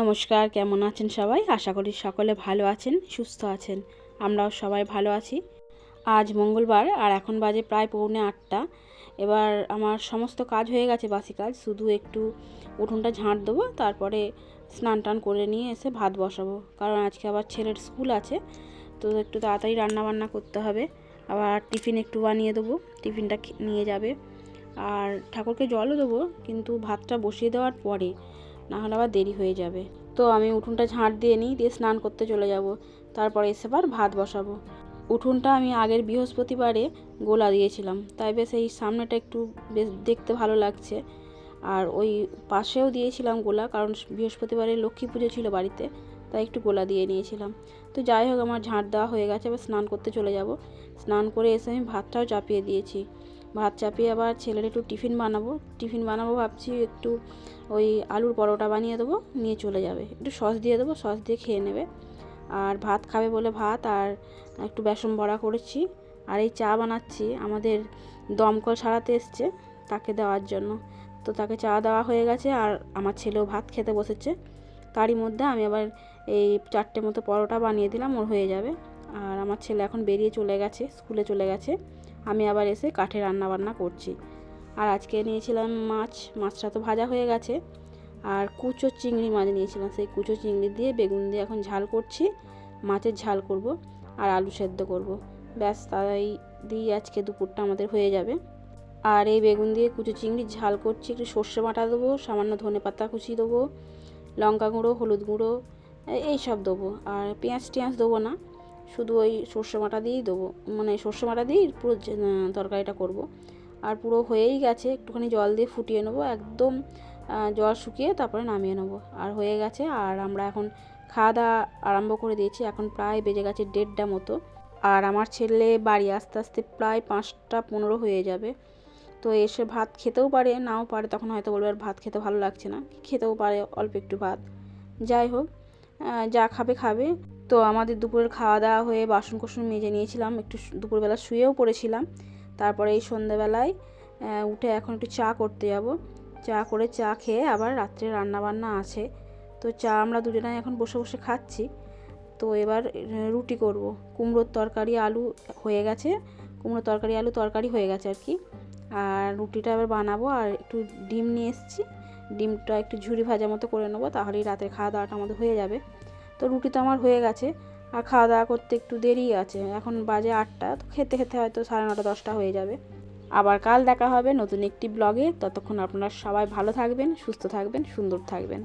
নমস্কার, কেমন আছেন সবাই? আশা করি সকলে ভালো আছেন, সুস্থ আছেন। আমরাও সবাই ভালো আছি। আজ মঙ্গলবার আর এখন বাজে প্রায় 7:45। এবার আমার সমস্ত কাজ হয়ে গেছে, বাসি কাজ। শুধু একটু উঠোনটা ঝাঁট দেবো, তারপরে স্নান টান করে নিয়ে এসে ভাত বসাবো। কারণ আজকে আবার ছেলের স্কুল আছে, তো একটু তাড়াতাড়ি রান্নাবান্না করতে হবে। আবার টিফিন একটু বানিয়ে দেবো, টিফিনটা নিয়ে যাবে। আর ঠাকুরকে জলও দেবো, কিন্তু ভাতটা বসিয়ে দেওয়ার পরে, না হলে আবার দেরি হয়ে যাবে। তো আমি উঠোনটা ঝাঁট দিয়ে নিই, দিয়ে স্নান করতে চলে যাব। তারপরে এসে আবার ভাত বসাবো। উঠোনটা আমি আগের বৃহস্পতিবারে গোলা দিয়েছিলাম, তাই বেশ এই সামনেটা একটু বেশ দেখতে ভালো লাগছে। আর ওই পাশেও দিয়েছিলাম গোলা, কারণ বৃহস্পতিবারে লক্ষ্মী পুজো ছিল বাড়িতে, তাই একটু গোলা দিয়ে নিয়েছিলাম। তো যাই হোক, আমার ঝাঁট দেওয়া হয়ে গেছে, এবার স্নান করতে চলে যাব। স্নান করে এসে আমি ভাতটাও চাপিয়ে দিয়েছি। ভাত চাপিয়ে আবার ছেলের একটু টিফিন বানাবো ভাবছি। একটু ওই আলুর পরোটা বানিয়ে দেবো, নিয়ে চলে যাবে। একটু সস দিয়ে দেবো, সস দিয়ে খেয়ে নেবে। আর ভাত খাবে বলে ভাত আর একটু বেসন বড়া করেছি। আর এই চা বানাচ্ছি, আমাদের দমকল সারাতে এসছে, তাকে দেওয়ার জন্য। তো তাকে চা দেওয়া হয়ে গেছে, আর আমার ছেলেও ভাত খেতে বসেছে। তারই মধ্যে আমি আবার এই 4টে মতো পরোটা বানিয়ে দিলাম, ওর হয়ে যাবে। আর আমার ছেলে এখন বেরিয়ে চলে গেছে, স্কুলে চলে গেছে। আমি আবার এসে কাঠে রান্নাবান্না করছি। আর আজকে নিয়েছিলাম মাছটা তো ভাজা হয়ে গেছে। আর কুচো চিংড়ি মাছ নিয়েছিলাম, সেই কুচো চিংড়ি দিয়ে বেগুন দিয়ে এখন ঝাল করছি। মাছের ঝাল করব আর আলু সেদ্ধ করব। ব্যাস, তাই দিয়ে আজকে দুপুরটা আমাদের হয়ে যাবে। আর এই বেগুন দিয়ে কুচো চিংড়ি ঝাল করছি, একটু সর্ষে বাটা দেবো, সামান্য ধনেপাতা কুচি দেবো, লঙ্কা গুঁড়ো, হলুদ গুঁড়ো, এই সব দেবো। আর পেঁয়াজ দেবো না, শুধু ওই সর্ষে বাটা দিয়েই দেবো, মানে সর্ষে বাটা দিয়েই পুরো তরকারিটা করব। আর পুরো হয়েই গেছে, একটুখানি জল দিয়ে ফুটিয়ে নেবো, একদম জল শুকিয়ে তারপরে নামিয়ে নেবো। আর হয়ে গেছে। আর আমরা এখন খাওয়া দাওয়া আরম্ভ করে দিয়েছি। এখন প্রায় বেজে গেছে 1:30 মতো। আর আমার ছেলে বাড়ি আসতে আসতে প্রায় 5:15 হয়ে যাবে। তো এসে ভাত খেতেও পারে, নাও পারে, তখন হয়তো বলবে আর ভাত খেতে ভালো লাগছে না, খেতেও পারে অল্প একটু ভাত। যাই হোক, যা খাবে। তো আমাদের দুপুরের খাওয়া দাওয়া হয়ে বাসন কোসন মেজে নিয়েছিলাম, একটু দুপুরবেলা শুয়েও পড়েছিলাম। তারপরে এই সন্ধ্যাবেলায় উঠে এখন একটু চা করতে যাব। চা করে চা খেয়ে আবার রাত্রে রান্নাবান্না আছে। তো চা আমরা দুজনাই এখন বসে বসে খাচ্ছি। তো এবার রুটি করব। কুমড়োর তরকারি আলু হয়ে গেছে, কুমড়ো তরকারি আলু তরকারি হয়ে গেছে আর কি। আর রুটিটা এবার বানাবো। আর একটু ডিম নিয়ে এসেছি, ডিমটা একটু ঝুরি ভাজা মতো করে নেবো, তাহলেই রাতের খাওয়া দাওয়াটা আমাদের হয়ে যাবে। তো রুটি তো আমার হয়ে গেছে, আর খাওয়া দাওয়া করতে একটু দেরি আছে, এখন বাজে 8টা। তো খেতে খেতে হয়তো 9:30 10টা হয়ে যাবে। আবার কাল দেখা হবে নতুন একটি ব্লগে। ততক্ষণ আপনারা সবাই ভালো থাকবেন, সুস্থ থাকবেন, সুন্দর থাকবেন।